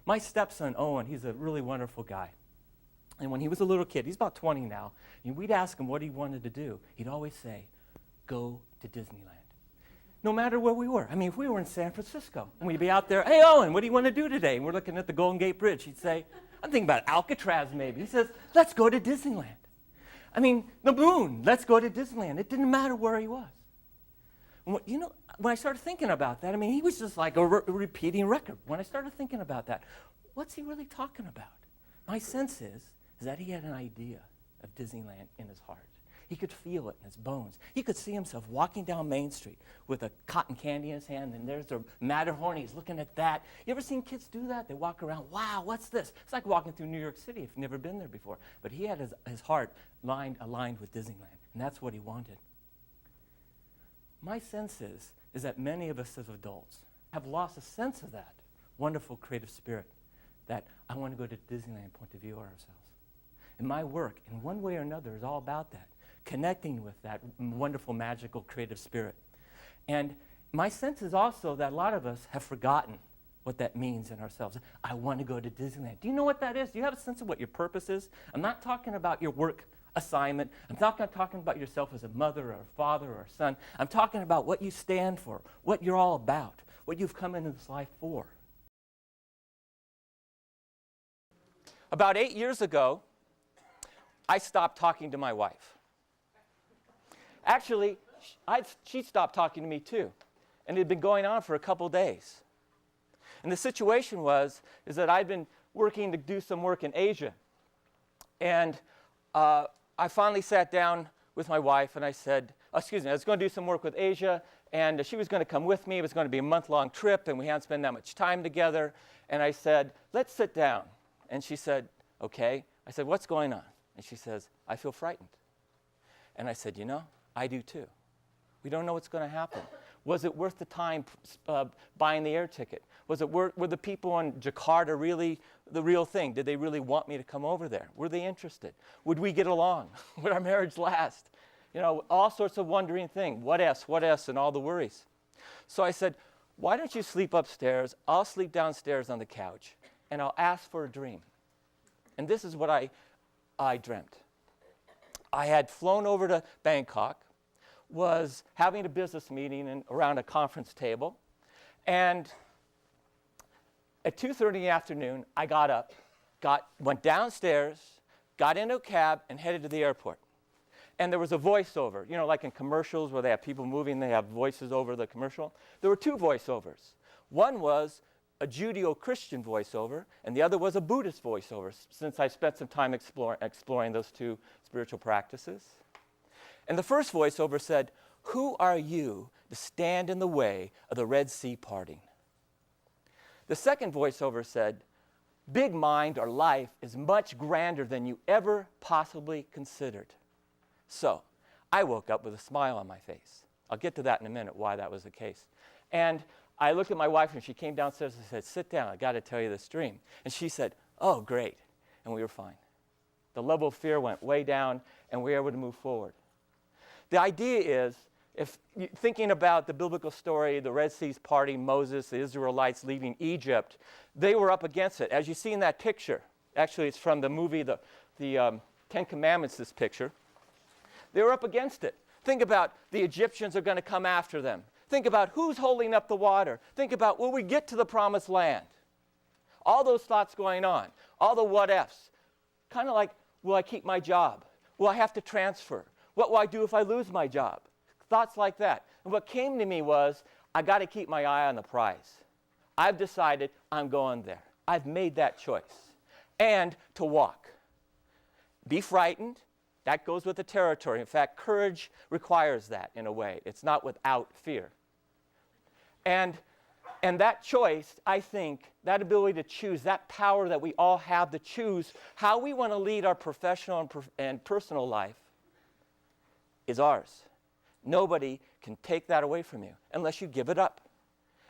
My stepson, Owen, he's a really wonderful guy. And when he was a little kid, he's about 20 now, and we'd ask him what he wanted to do. He'd always say, go to Disneyland. No matter where we were. I mean, if we were in San Francisco, and we'd be out there, hey, Owen, what do you want to do today? And we're looking at the Golden Gate Bridge. He'd say, I'm thinking about Alcatraz maybe. He says, let's go to Disneyland. I mean, the moon, let's go to Disneyland. It didn't matter where he was. And when I started thinking about that, I mean, he was just like a repeating record. When I started thinking about that, what's he really talking about? My sense is that he had an idea of Disneyland in his heart. He could feel it in his bones. He could see himself walking down Main Street with a cotton candy in his hand, and there's a Matterhorn. He's looking at that. You ever seen kids do that? They walk around, wow, what's this? It's like walking through New York City if you've never been there before. But he had his heart aligned with Disneyland, and that's what he wanted. My sense is that many of us as adults have lost a sense of that wonderful creative spirit that I want to go to Disneyland point of view of ourselves. And my work, in one way or another, is all about that, connecting with that wonderful, magical, creative spirit. And my sense is also that a lot of us have forgotten what that means in ourselves. I want to go to Disneyland. Do you know what that is? Do you have a sense of what your purpose is? I'm not talking about your work assignment. I'm not talking about yourself as a mother or a father or a son. I'm talking about what you stand for, what you're all about, what you've come into this life for. About 8 years ago, I stopped talking to my wife. Actually, she stopped talking to me too. And it had been going on for a couple days. And the situation is that I'd been working to do some work in Asia. And I finally sat down with my wife and I said, I was going to do some work with Asia, and she was going to come with me. It was going to be a month-long trip, and we hadn't spent that much time together. And I said, let's sit down. And she said, okay. I said, what's going on? And she says, I feel frightened. And I said, I do too. We don't know what's going to happen. Was it worth the time buying the air ticket? Were the people in Jakarta really the real thing? Did they really want me to come over there? Were they interested? Would we get along? Would our marriage last? All sorts of wondering things. What ifs, and all the worries. So I said, why don't you sleep upstairs? I'll sleep downstairs on the couch, and I'll ask for a dream. And this is what I dreamt. I had flown over to Bangkok, was having a business meeting around a conference table, and at 2:30 in the afternoon, I got up, went downstairs, got into a cab, and headed to the airport. And there was a voiceover, like in commercials where they have people moving, they have voices over the commercial. There were two voiceovers. One was a Judeo-Christian voiceover, and the other was a Buddhist voiceover, since I spent some time exploring those two spiritual practices. And the first voiceover said, who are you to stand in the way of the Red Sea parting? The second voiceover said, big mind or life is much grander than you ever possibly considered. So I woke up with a smile on my face. I'll get to that in a minute, why that was the case. And I looked at my wife, and she came downstairs and said, sit down, I got to tell you this dream. And she said, oh, great. And we were fine. The level of fear went way down, and we were able to move forward. The idea is, if you're thinking about the biblical story, the Red Sea's parting, Moses, the Israelites leaving Egypt, they were up against it. As you see in that picture, actually it's from the movie, the Ten Commandments, this picture. They were up against it. Think about the Egyptians are going to come after them. Think about who's holding up the water. Think about, will we get to the promised land? All those thoughts going on, all the what ifs. Kind of like, will I keep my job? Will I have to transfer? What will I do if I lose my job? Thoughts like that. And what came to me was, I got to keep my eye on the prize. I've decided I'm going there. I've made that choice. And to walk. Be frightened. That goes with the territory. In fact, courage requires that in a way. It's not without fear. And that choice, I think, that ability to choose, that power that we all have to choose how we want to lead our professional and personal life is ours. Nobody can take that away from you unless you give it up.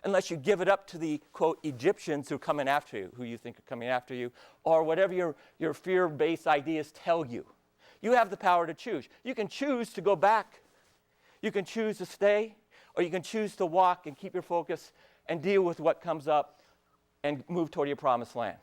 Unless you give it up to the, quote, Egyptians who are coming after you, who you think are coming after you, or whatever your fear-based ideas tell you. You have the power to choose. You can choose to go back. You can choose to stay, or you can choose to walk and keep your focus and deal with what comes up and move toward your promised land.